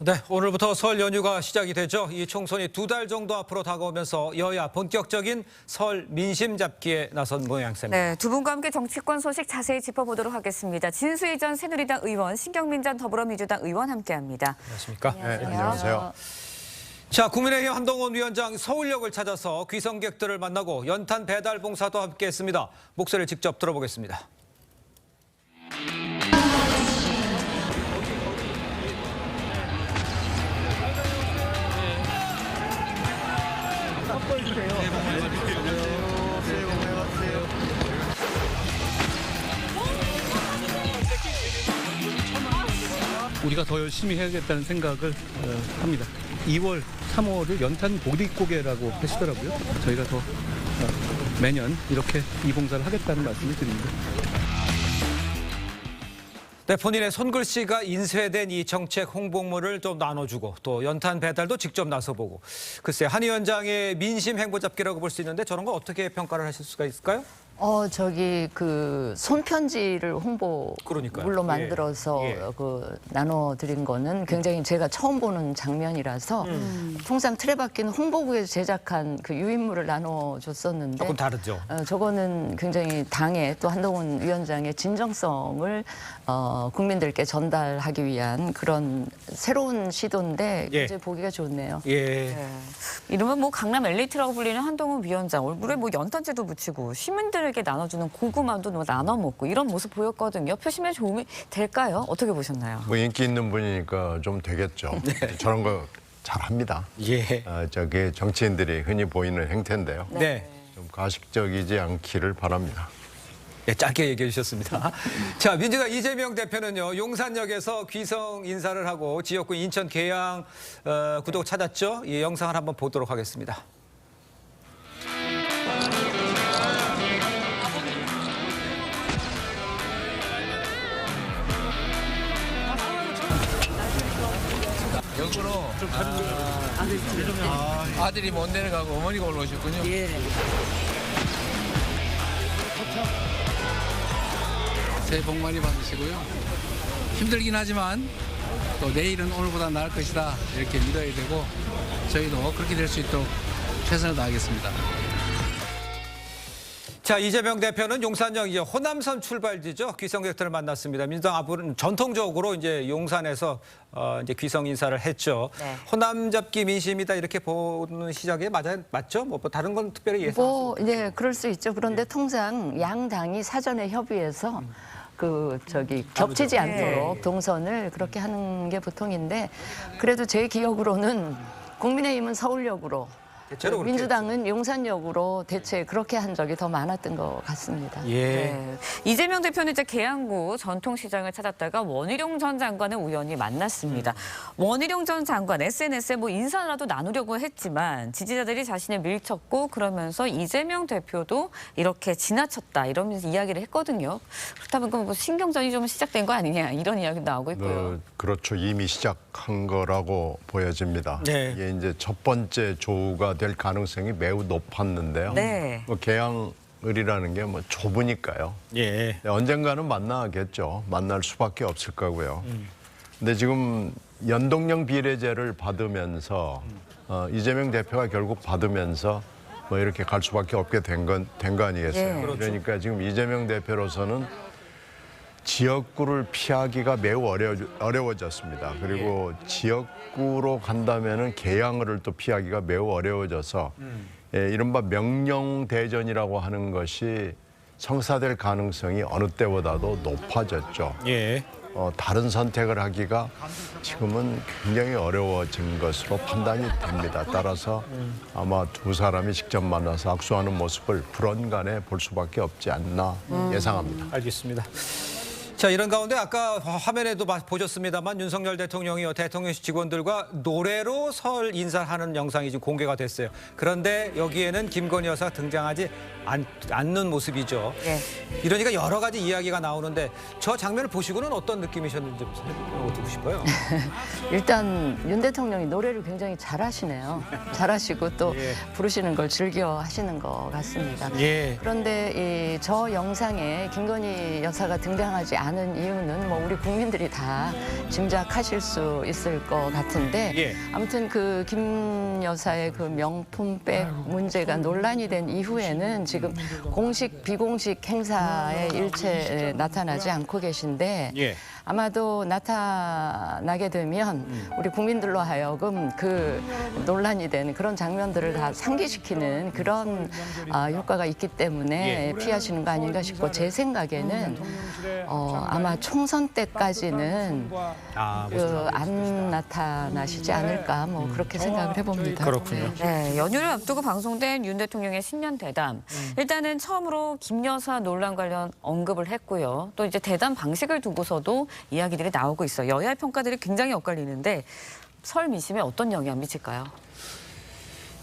네, 오늘부터 설 연휴가 시작이 되죠. 이 총선이 2달 정도 앞으로 다가오면서 여야 본격적인 설 민심 잡기에 나선 모양새입니다. 네, 두 분과 함께 정치권 소식 자세히 짚어보도록 하겠습니다. 진수희 전 새누리당 의원, 신경민 전 더불어민주당 의원 함께합니다. 안녕하십니까? 네, 안녕하세요. 자, 국민의힘 한동훈 위원장 서울역을 찾아서 귀성객들을 만나고 연탄 배달 봉사도 함께했습니다. 목소리를 직접 들어보겠습니다. 우리가 더 열심히 해야겠다는 생각을 합니다. 2월, 3월을 연탄 보릿고개라고 하시더라고요. 저희가 더 매년 이렇게 이 봉사를 하겠다는 말씀을 드립니다. 네, 본인의 손글씨가 인쇄된 이 정책 홍보물을 좀 나눠주고 또 연탄 배달도 직접 나서보고 글쎄 한 위원장의 민심 행보 잡기라고 볼 수 있는데 저런 거 어떻게 평가를 하실 수가 있을까요? 그 손편지를 홍보물로 그러니까요. 만들어서 예. 나눠드린 거는 굉장히 제가 처음 보는 장면이라서 통상 틀에 박힌 홍보국에서 제작한 그 유인물을 나눠줬었는데 조금 다르죠. 저거는 굉장히 당의 또 한동훈 위원장의 진정성을 국민들께 전달하기 위한 그런 새로운 시도인데 예. 굉장히 보기가 좋네요. 예. 이러면 뭐 강남 엘리트라고 불리는 한동훈 위원장, 얼굴에 뭐 연탄재도 묻히고 시민들에게 나눠주는 고구마도 뭐 나눠 먹고 이런 모습 보였거든요. 표심에 도움이 될까요? 어떻게 보셨나요? 뭐 인기 있는 분이니까 좀 되겠죠. 저런 거 잘합니다. 예. 저게 정치인들이 흔히 보이는 행태인데요. 네. 좀 가식적이지 않기를 바랍니다. 예, 짧게 얘기해 주셨습니다. 자, 민주당 이재명 대표는요, 용산역에서 귀성 인사를 하고 지역구 인천 계양 구도 찾았죠. 이 영상을 한번 보도록 하겠습니다. 역으로 아들이 못 내려가고 어머니가 올라오셨군요. 새해 복 많이 받으시고요. 힘들긴 하지만 또 내일은 오늘보다 나을 것이다 이렇게 믿어야 되고 저희도 그렇게 될 수 있도록 최선을 다하겠습니다. 자, 이재명 대표는 용산역 이제 호남선 출발지죠. 귀성객들을 만났습니다. 민주당 앞으로는 전통적으로 이제 용산에서 이제 귀성 인사를 했죠. 네. 호남 잡기 민심이다 이렇게 보는 시작에 맞죠? 뭐 다른 건 특별히 예상. 네, 그럴 수 있죠. 그런데 통상 양 당이 사전에 협의해서 겹치지 않도록 동선을 그렇게 하는 게 보통인데 그래도 제 기억으로는 국민의힘은 서울역으로 대체로 그렇게 민주당은 용산역으로 대체 그렇게 한 적이 더 많았던 것 같습니다. 예. 네. 이재명 대표는 이제 계양구 전통시장을 찾았다가 원희룡 전 장관을 우연히 만났습니다. 원희룡 전 장관 SNS에 뭐 인사라도 나누려고 했지만 지지자들이 자신을 밀쳤고 그러면서 이재명 대표도 이렇게 지나쳤다 이러면서 이야기를 했거든요. 그렇다면 뭐 신경전이 좀 시작된 거 아니냐 이런 이야기도 나오고 있고요. 그렇죠. 이미 시작한 거라고 보여집니다. 네. 이게 이제 첫 번째 조우가 될 가능성이 매우 높았는데요. 네. 뭐 계양을이라는 게 뭐 좁으니까요. 예. 네, 언젠가는 만나겠죠. 만날 수밖에 없을 거고요. 근데 지금 연동형 비례제를 받으면서 이재명 대표가 결국 받으면서 뭐 이렇게 갈 수밖에 없게 된 거 아니겠어요? 예. 그렇죠. 그러니까 지금 이재명 대표로서는 지역구를 피하기가 매우 어려워졌습니다. 그리고 지역구로 간다면은 계양을 또 피하기가 매우 어려워져서 이른바 명령대전이라고 하는 것이 성사될 가능성이 어느 때보다도 높아졌죠. 예. 다른 선택을 하기가 지금은 굉장히 어려워진 것으로 판단이 됩니다. 따라서 아마 두 사람이 직접 만나서 악수하는 모습을 불언간에 볼 수밖에 없지 않나 예상합니다. 알겠습니다. 자, 이런 가운데 아까 화면에도 보셨습니다만 윤석열 대통령이 대통령실 직원들과 노래로 설 인사하는 영상이 지금 공개가 됐어요. 그런데 여기에는 김건희 여사가 등장하지 않는 모습이죠. 예. 이러니까 여러 가지 이야기가 나오는데 저 장면을 보시고는 어떤 느낌이셨는지 듣고 싶어요. 일단 윤 대통령이 노래를 굉장히 잘하시네요. 잘하시고 또 예. 부르시는 걸 즐겨 하시는 것 같습니다. 예. 그런데 저 영상에 김건희 여사가 등장하지 않은 이유는 뭐 우리 국민들이 다 짐작하실 수 있을 것 같은데 예. 아무튼 그 김 여사의 그 명품백 문제가 논란이 된 이후에는 지금 공식 비공식 행사에 일체 나타나지 않고 계신데 예. 아마도 나타나게 되면 우리 국민들로 하여금 그 논란이 된 그런 장면들을 다 상기시키는 그런 효과가 있기 때문에 피하시는 거 아닌가 싶고 제 생각에는 아마 총선 때까지는 안 나타나시지 않을까 뭐 그렇게 생각을 해봅니다. 그렇군요. 네. 네, 연휴를 앞두고 방송된 윤 대통령의 신년 대담. 일단은 처음으로 김 여사 논란 관련 언급을 했고요. 또 이제 대담 방식을 두고서도 이야기들이 나오고 있어요. 여야의 평가들이 굉장히 엇갈리는데 설 민심에 어떤 영향 미칠까요?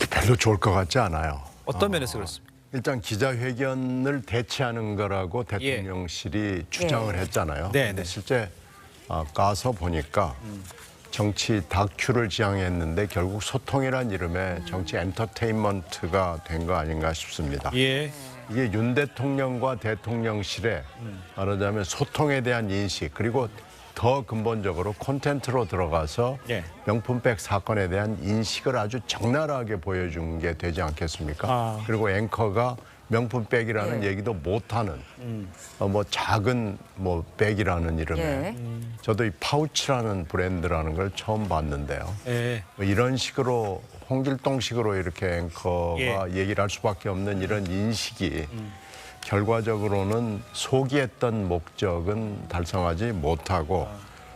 별로 좋을 것 같지 않아요. 어떤 면에서 그렇습니까? 일단 기자회견을 대체하는 거라고 대통령실이 주장을 했잖아요. 네, 근데 네. 실제 가서 보니까 정치 다큐를 지향했는데 결국 소통이란 이름의 정치 엔터테인먼트가 된 거 아닌가 싶습니다. 예. 이게 윤 대통령과 대통령실의 말하자면 소통에 대한 인식 그리고 더 근본적으로 콘텐츠로 들어가서 예. 명품백 사건에 대한 인식을 아주 적나라하게 보여준 게 되지 않겠습니까? 그리고 앵커가 명품백이라는 얘기도 못하는 뭐 작은 뭐 백이라는 이름의 저도 이 파우치라는 브랜드라는 걸 처음 봤는데요. 예. 뭐 이런 식으로 홍길동식으로 이렇게 앵커가 얘기를 할 수밖에 없는 이런 인식이 결과적으로는 소기했던 목적은 달성하지 못하고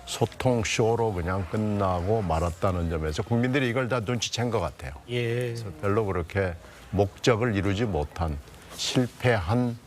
소통 쇼로 그냥 끝나고 말았다는 점에서 국민들이 이걸 다 눈치챈 것 같아요. 예. 그래서 별로 그렇게 목적을 이루지 못한 실패한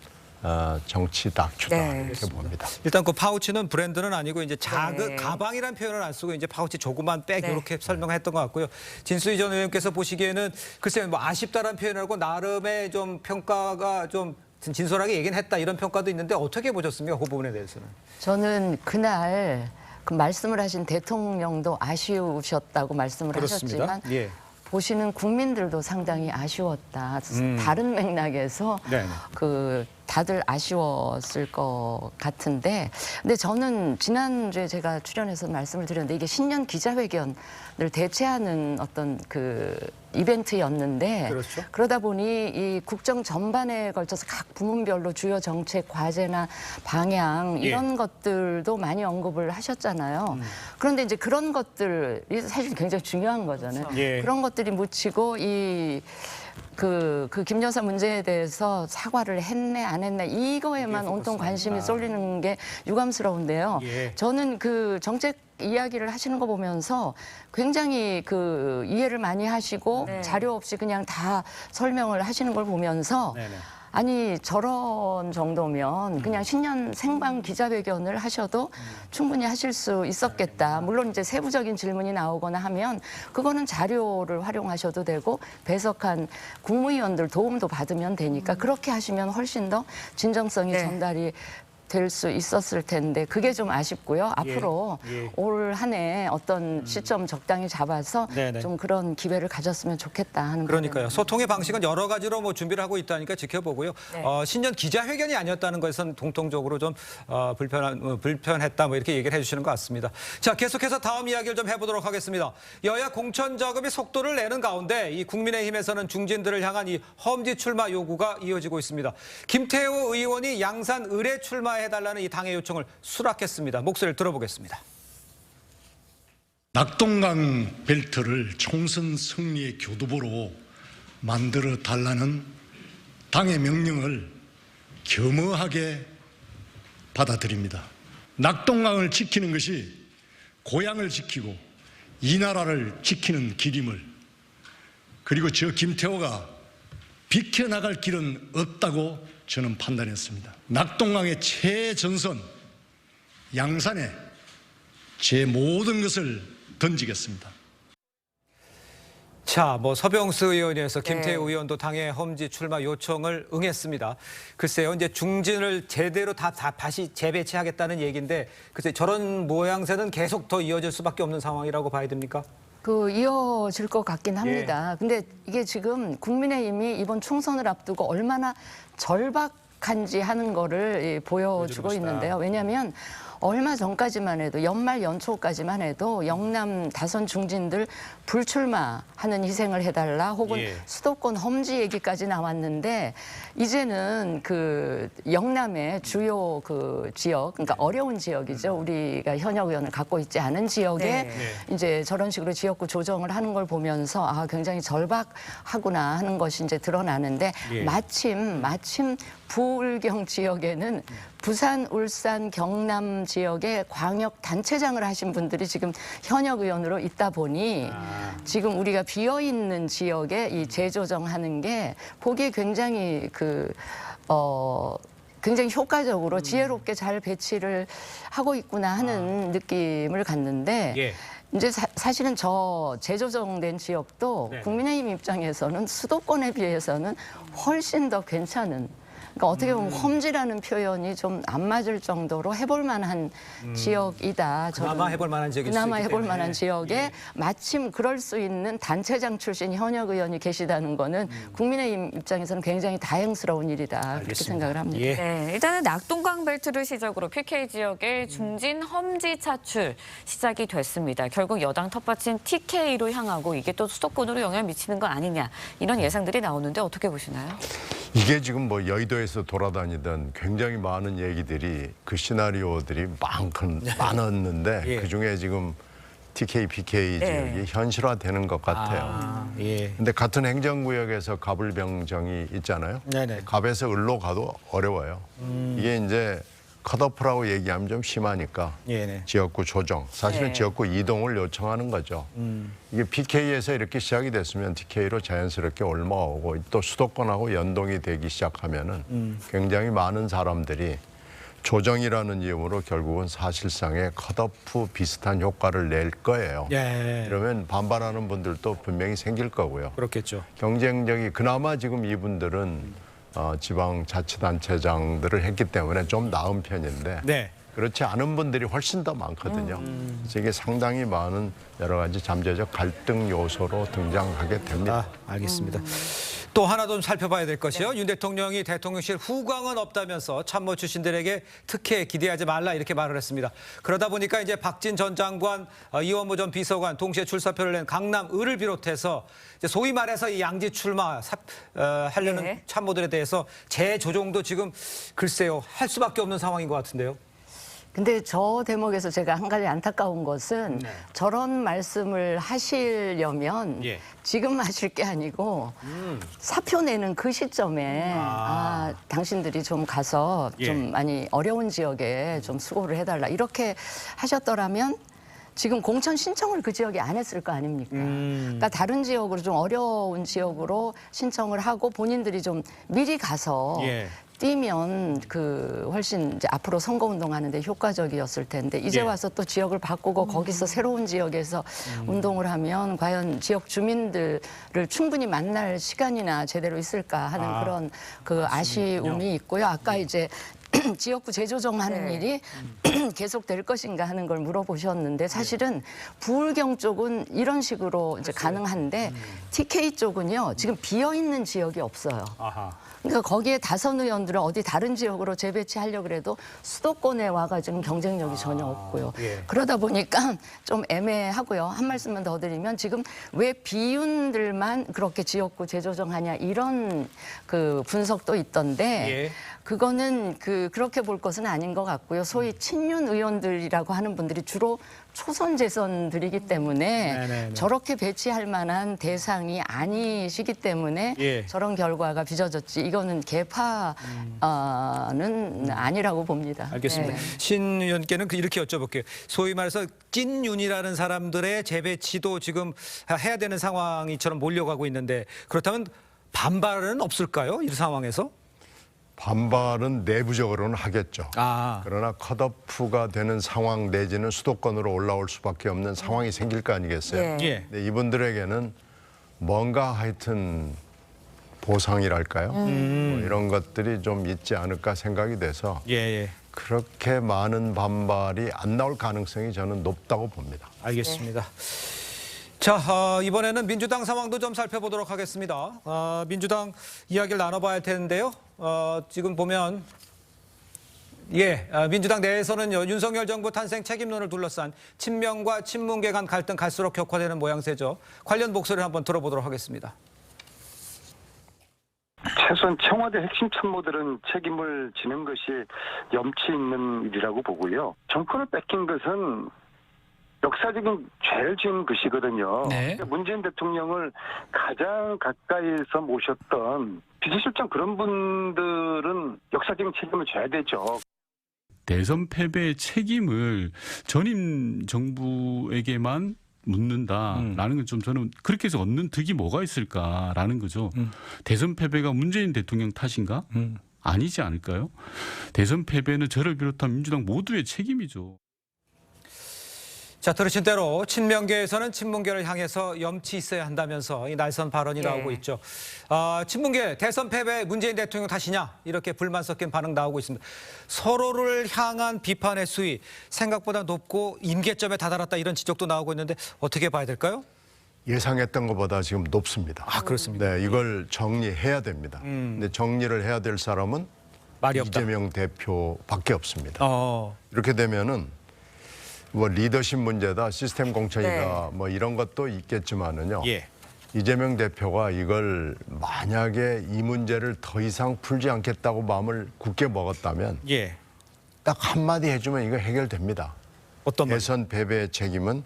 정치 다큐다 네. 이렇게 봅니다. 일단 그 파우치는 브랜드는 아니고 이제 작은 네. 가방이라는 표현을 안 쓰고 이제 파우치 조그만 백 네. 이렇게 설명했던 것 같고요. 진수희 전 의원께서 보시기에는 글쎄 뭐 아쉽다라는 표현하고 나름의 좀 평가가 좀 진솔하게 얘기는 했다 이런 평가도 있는데 어떻게 보셨습니까? 그 부분에 대해서는. 저는 그날 그 말씀을 하신 대통령도 아쉬우셨다고 말씀을 그렇습니다. 하셨지만 예. 보시는 국민들도 상당히 아쉬웠다. 다른 맥락에서 네네. 그 다들 아쉬웠을 것 같은데, 근데 저는 지난주에 제가 출연해서 말씀을 드렸는데 이게 신년 기자회견을 대체하는 어떤 그 이벤트였는데, 그렇죠. 그러다 보니 이 국정 전반에 걸쳐서 각 부문별로 주요 정책 과제나 방향 이런 것들도 많이 언급을 하셨잖아요. 그런데 이제 그런 것들이 사실 굉장히 중요한 거잖아요. 예. 그런 것들이 묻히고 그 김 여사 문제에 대해서 사과를 했네 안 했네 이거에만 온통 관심이 쏠리는 게 유감스러운데요. 예. 저는 그 정책 이야기를 하시는 거 보면서 굉장히 그 이해를 많이 하시고 자료 없이 그냥 다 설명을 하시는 걸 보면서 네네. 아니 저런 정도면 그냥 신년 생방 기자회견을 하셔도 충분히 하실 수 있었겠다. 물론 이제 세부적인 질문이 나오거나 하면 그거는 자료를 활용하셔도 되고 배석한 국무위원들 도움도 받으면 되니까 그렇게 하시면 훨씬 더 진정성이 전달이 될 수 있었을 텐데 그게 좀 아쉽고요. 앞으로 올 한 해 어떤 시점 적당히 잡아서 네네. 좀 그런 기회를 가졌으면 좋겠다 하는 그러니까요. 소통의 방식은 여러 가지로 뭐 준비를 하고 있다니까 지켜보고요. 신년 기자회견이 아니었다는 것은 공통적으로 좀 불편했다 뭐 이렇게 얘기를 해주시는 것 같습니다. 자, 계속해서 다음 이야기를 좀 해보도록 하겠습니다. 여야 공천 작업이 속도를 내는 가운데 이 국민의힘에서는 중진들을 향한 이 험지 출마 요구가 이어지고 있습니다. 김태호 의원이 양산 을에 출마해달라는 이 당의 요청을 수락했습니다. 목소리를 들어보겠습니다. 낙동강 벨트를 총선 승리의 교두보로 만들어 달라는 당의 명령을 겸허하게 받아들입니다. 낙동강을 지키는 것이 고향을 지키고 이 나라를 지키는 길임을, 그리고 저 김태호가 비켜나갈 길은 없다고 저는 판단했습니다. 낙동강의 최전선 양산에 제 모든 것을 던지겠습니다. 자, 뭐 서병수 의원에서 김태호 의원도 당의 험지 출마 요청을 응했습니다. 글쎄요, 이제 중진을 제대로 다시 재배치하겠다는 얘기인데, 글쎄 저런 모양새는 계속 더 이어질 수밖에 없는 상황이라고 봐야 됩니까? 이어질 것 같긴 합니다. 근데 이게 지금 국민의힘이 이번 총선을 앞두고 얼마나 심각한지 하는 거를 보여주고 있는데요. 왜냐하면 얼마 전까지만 해도 연말 연초까지만 해도 영남 다선 중진들 불출마하는 희생을 해달라 혹은 예. 수도권 험지 얘기까지 나왔는데 이제는 그 영남의 주요 그 지역 그러니까 어려운 지역이죠. 우리가 현역 의원을 갖고 있지 않은 지역에 네. 이제 저런 식으로 지역구 조정을 하는 걸 보면서 아 굉장히 절박하구나 하는 것이 이제 드러나는데 예. 마침 부울경 지역에는 부산, 울산, 경남 지역에 광역 단체장을 하신 분들이 지금 현역 의원으로 있다 보니 지금 우리가 비어 있는 지역에 이 재조정하는 게 보기에 굉장히 굉장히 효과적으로 지혜롭게 잘 배치를 하고 있구나 하는 느낌을 갖는데 예. 이제 사실은 저 재조정된 지역도 네. 국민의힘 입장에서는 수도권에 비해서는 훨씬 더 괜찮은 그러니까 어떻게 보면 험지라는 표현이 좀 안 맞을 정도로 해볼 만한 지역이다. 저는 그나마 해볼 만한 지역일 수 그나마 있기 해볼 때문에. 만한 지역에 예. 마침 그럴 수 있는 단체장 출신 현역 의원이 계시다는 거는 국민의힘 입장에서는 굉장히 다행스러운 일이다. 그렇게 알겠습니다. 생각을 합니다. 예. 네, 일단은 낙동강 벨트를 시작으로 PK 지역의 중진 험지 차출 시작이 됐습니다. 결국 여당 텃밭인 TK로 향하고 이게 또 수도권으로 영향을 미치는 건 아니냐 이런 예상들이 나오는데 어떻게 보시나요? 이게 지금 뭐 여의도에서 돌아다니던 굉장히 많은 얘기들이 그 시나리오들이 많았는데 예. 그중에 지금 TK, PK 네. 지역이 현실화되는 것 같아요. 예. 근데 같은 행정구역에서 갑을병정이 있잖아요. 네네. 갑에서 을로 가도 어려워요. 이게 이제 컷오프라고 얘기하면 좀 심하니까 네네. 지역구 조정, 사실은 네. 지역구 이동을 요청하는 거죠. 이게 PK에서 이렇게 시작이 됐으면 TK로 자연스럽게 올라오고 또 수도권하고 연동이 되기 시작하면은 굉장히 많은 사람들이 조정이라는 이름으로 결국은 사실상의 컷오프 비슷한 효과를 낼 거예요. 예. 그러면 반발하는 분들도 분명히 생길 거고요. 그렇겠죠. 경쟁력이 그나마 지금 이분들은 지방자치단체장들을 했기 때문에 좀 나은 편인데 네. 그렇지 않은 분들이 훨씬 더 많거든요. 그래서 이게 상당히 많은 여러 가지 잠재적 갈등 요소로 등장하게 됩니다. 알겠습니다. 또 하나 좀 살펴봐야 될 것이요. 윤 대통령이 대통령실 후광은 없다면서 참모 출신들에게 특혜 기대하지 말라 이렇게 말을 했습니다. 그러다 보니까 이제 박진 전 장관, 이원모 전 비서관 동시에 출사표를 낸 강남 을을 비롯해서 이제 소위 말해서 이 양지 출마 하려는 네. 참모들에 대해서 재조정도 지금 글쎄요 할 수밖에 없는 상황인 것 같은데요. 근데 저 대목에서 제가 한 가지 안타까운 것은 네. 저런 말씀을 하시려면 예. 지금 하실 게 아니고 사표 내는 그 시점에 당신들이 좀 가서 예. 좀 많이 어려운 지역에 좀 수고를 해달라 이렇게 하셨더라면 지금 공천 신청을 그 지역에 안 했을 거 아닙니까? 그러니까 다른 지역으로 좀 어려운 지역으로 신청을 하고 본인들이 좀 미리 가서 예. 뛰면 그 훨씬 이제 앞으로 선거운동하는데 효과적이었을 텐데 이제 예. 와서 또 지역을 바꾸고 거기서 새로운 지역에서 운동을 하면 과연 지역 주민들을 충분히 만날 시간이나 제대로 있을까 하는 그런 그 아쉬움이 있고요. 아까 이제 지역구 재조정하는 네. 일이 계속 될 것인가 하는 걸 물어보셨는데 사실은 부울경 쪽은 이런 식으로 이제 가능한데 TK 쪽은요 지금 비어 있는 지역이 없어요. 아하. 그러니까 거기에 다선 의원들을 어디 다른 지역으로 재배치하려고 해도 수도권에 와가지고 경쟁력이 전혀 없고요. 예. 그러다 보니까 좀 애매하고요. 한 말씀만 더 드리면 지금 왜 비윤들만 그렇게 지역구 재조정하냐 이런 그 분석도 있던데 예. 그거는 그렇게 볼 것은 아닌 것 같고요. 소위 친윤 의원들이라고 하는 분들이 주로 초선 재선들이기 때문에 네네네. 저렇게 배치할 만한 대상이 아니시기 때문에 예. 저런 결과가 빚어졌지. 이거는 개파는 아니라고 봅니다. 알겠습니다. 네. 신 의원께는 이렇게 여쭤볼게요. 소위 말해서 찐윤이라는 사람들의 재배치도 지금 해야 되는 상황이처럼 몰려가고 있는데 그렇다면 반발은 없을까요? 이 상황에서? 반발은 내부적으로는 하겠죠. 그러나 컷오프가 되는 상황 내지는 수도권으로 올라올 수밖에 없는 상황이 생길 거 아니겠어요? 예. 예. 근데 이분들에게는 뭔가 하여튼 보상이랄까요? 뭐 이런 것들이 좀 있지 않을까 생각이 돼서 예. 그렇게 많은 반발이 안 나올 가능성이 저는 높다고 봅니다. 알겠습니다. 자, 이번에는 민주당 상황도 좀 살펴보도록 하겠습니다. 민주당 이야기를 나눠봐야 할 텐데요. 지금 보면 민주당 내에서는 윤석열 정부 탄생 책임론을 둘러싼 친명과 친문계 간 갈등 갈수록 격화되는 모양새죠. 관련 목소리를 한번 들어보도록 하겠습니다. 최소한 청와대 핵심 참모들은 책임을 지는 것이 염치 있는 일이라고 보고요. 정권을 뺏긴 것은 역사적인 죄를 지은 것이거든요. 네. 문재인 대통령을 가장 가까이서 모셨던 비서실장 그런 분들은 역사적인 책임을 져야 되죠. 대선 패배의 책임을 전임 정부에게만 묻는다라는 건 좀 저는 그렇게 해서 얻는 득이 뭐가 있을까라는 거죠. 대선 패배가 문재인 대통령 탓인가? 아니지 않을까요? 대선 패배는 저를 비롯한 민주당 모두의 책임이죠. 자, 들으신 대로 친명계에서는 친문계를 향해서 염치 있어야 한다면서 이 날선 발언이 나오고 있죠. 친문계 대선 패배 문재인 대통령 탓이냐 이렇게 불만 섞인 반응 나오고 있습니다. 서로를 향한 비판의 수위 생각보다 높고 임계점에 다다랐다 이런 지적도 나오고 있는데 어떻게 봐야 될까요? 예상했던 것보다 지금 높습니다. 그렇습니다. 네, 이걸 정리해야 됩니다. 근데 정리를 해야 될 사람은 말이 없다. 이재명 대표밖에 없습니다. 어. 이렇게 되면은 뭐 리더십 문제다, 시스템 공천이다, 뭐 이런 것도 있겠지만은요. 이재명 대표가 이걸 만약에 이 문제를 더 이상 풀지 않겠다고 마음을 굳게 먹었다면 딱 한마디 해주면 이거 해결됩니다. 어떤 말? 대선 패배의 책임은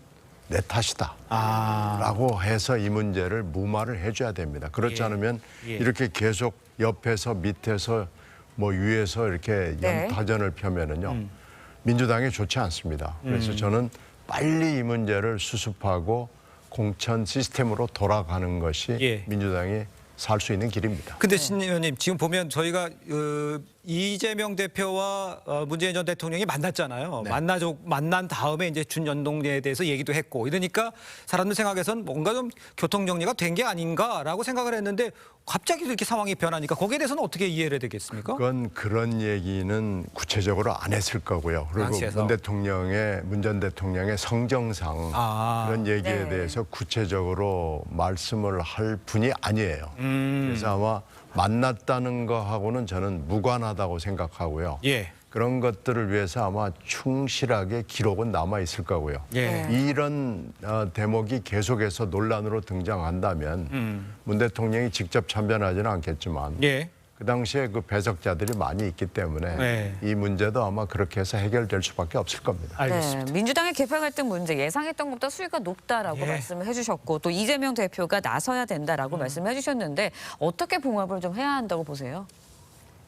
내 탓이다. 라고 해서 이 문제를 무마를 해줘야 됩니다. 그렇지 않으면 이렇게 계속 옆에서 밑에서 뭐 위에서 이렇게 연타전을 펴면은요. 민주당이 좋지 않습니다. 그래서 저는 빨리 이 문제를 수습하고 공천 시스템으로 돌아가는 것이 민주당이 살 수 있는 길입니다. 근데 신 의원님 지금 보면 저희가 이재명 대표와 문재인 전 대통령이 만났잖아요. 만난 다음에 이제 준연동제에 대해서 얘기도 했고 이러니까 사람들 생각에서는 뭔가 좀 교통 정리가 된 게 아닌가라고 생각을 했는데 갑자기 이렇게 상황이 변하니까 거기에 대해서는 어떻게 이해를 해야 되겠습니까? 그건 그런 얘기는 구체적으로 안 했을 거고요. 그리고 문 전 대통령의 성정상 그런 얘기에 대해서 구체적으로 말씀을 할 분이 아니에요. 그래서 아마 만났다는 거하고는 저는 무관하다고 생각하고요. 그런 것들을 위해서 아마 충실하게 기록은 남아 있을 거고요. 이런 대목이 계속해서 논란으로 등장한다면 문 대통령이 직접 참변하지는 않겠지만 그 당시에 그 배석자들이 많이 있기 때문에 이 문제도 아마 그렇게 해서 해결될 수밖에 없을 겁니다. 알겠습니다. 민주당의 개파 갈등 문제 예상했던 것보다 수위가 높다라고 말씀을 해주셨고 또 이재명 대표가 나서야 된다라고 말씀을 해주셨는데 어떻게 봉합을 좀 해야 한다고 보세요?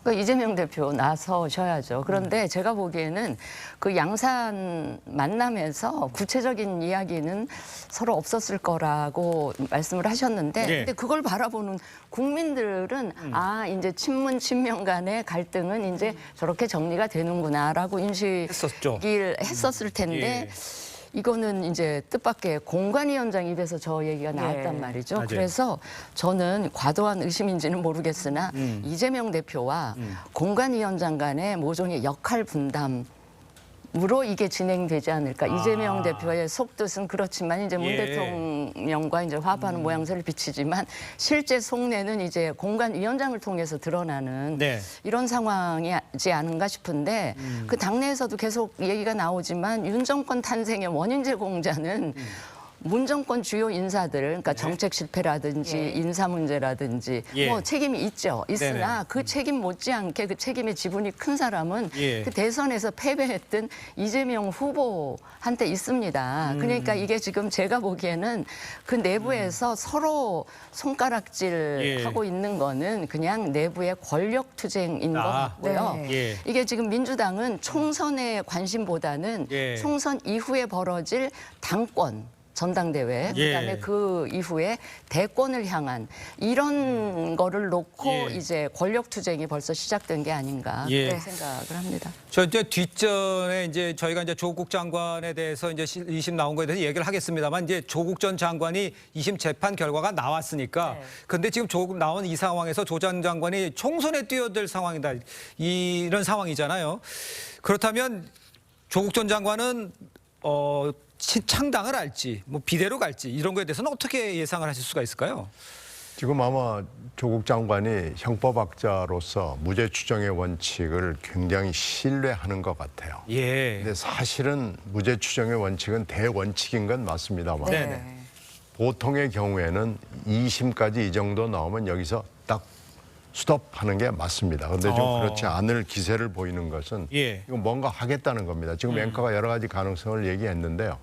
그러니까 이재명 대표 나서셔야죠. 그런데 제가 보기에는 그 양산 만남에서 구체적인 이야기는 서로 없었을 거라고 말씀을 하셨는데 근데 그걸 바라보는 국민들은 이제 친문 친명 간의 갈등은 이제 저렇게 정리가 되는구나라고 인식을 했었을 텐데 이거는 이제 뜻밖의 공관위원장 입에서 저 얘기가 나왔단 말이죠. 그래서 저는 과도한 의심인지는 모르겠으나 이재명 대표와 공관위원장 간의 모종의 역할 분담 으로 이게 진행되지 않을까. 이재명 대표의 속뜻은 그렇지만 이제 문 대통령과 이제 화합하는 모양새를 비치지만 실제 속내는 이제 공관위원장을 통해서 드러나는 이런 상황이지 않은가 싶은데 그 당내에서도 계속 얘기가 나오지만 윤 정권 탄생의 원인 제공자는 문 정권 주요 인사들, 그러니까 정책 실패라든지 인사 문제라든지 뭐 책임이 있죠. 있으나 그 책임 못지않게 그 책임의 지분이 큰 사람은 그 대선에서 패배했던 이재명 후보한테 있습니다. 그러니까 이게 지금 제가 보기에는 그 내부에서 서로 손가락질하고 있는 거는 그냥 내부의 권력 투쟁인 것 같고요. 이게 지금 민주당은 총선의 관심보다는 총선 이후에 벌어질 당권 전당대회, 그다음에 그 이후에 대권을 향한 이런 거를 놓고 이제 권력 투쟁이 벌써 시작된 게 아닌가 그런 생각을 합니다. 저 이제 뒷전에 이제 저희가 이제 조국 장관에 대해서 이제 2심 나온 거에 대해서 얘기를 하겠습니다만 이제 조국 전 장관이 2심 재판 결과가 나왔으니까 근데 지금 조국 나온 이 상황에서 조 전 장관이 총선에 뛰어들 상황이다 이런 상황이잖아요. 그렇다면 조국 전 장관은 창당을 할지, 뭐 비대로 갈지 이런 거에 대해서는 어떻게 예상을 하실 수가 있을까요? 지금 아마 조국 장관이 형법학자로서 무죄 추정의 원칙을 굉장히 신뢰하는 것 같아요. 예. 근데 사실은 무죄 추정의 원칙은 대원칙인 건 맞습니다만 네네. 보통의 경우에는 2심까지 이 정도 나오면 여기서 딱 스톱하는 게 맞습니다. 그런데 좀 그렇지 않을 기세를 보이는 것은 예. 이건 뭔가 하겠다는 겁니다. 지금 앵커가 여러 가지 가능성을 얘기했는데요.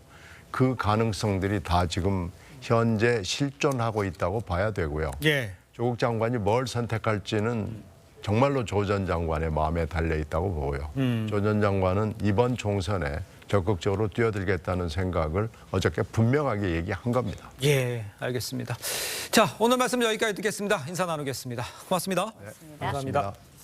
그 가능성들이 다 지금 현재 실존하고 있다고 봐야 되고요. 예. 조국 장관이 뭘 선택할지는 정말로 조 전 장관의 마음에 달려 있다고 보고요. 조 전 장관은 이번 총선에 적극적으로 뛰어들겠다는 생각을 어저께 분명하게 얘기한 겁니다. 예, 알겠습니다. 자, 오늘 말씀 여기까지 듣겠습니다. 인사 나누겠습니다. 고맙습니다. 네, 감사합니다. 고맙습니다.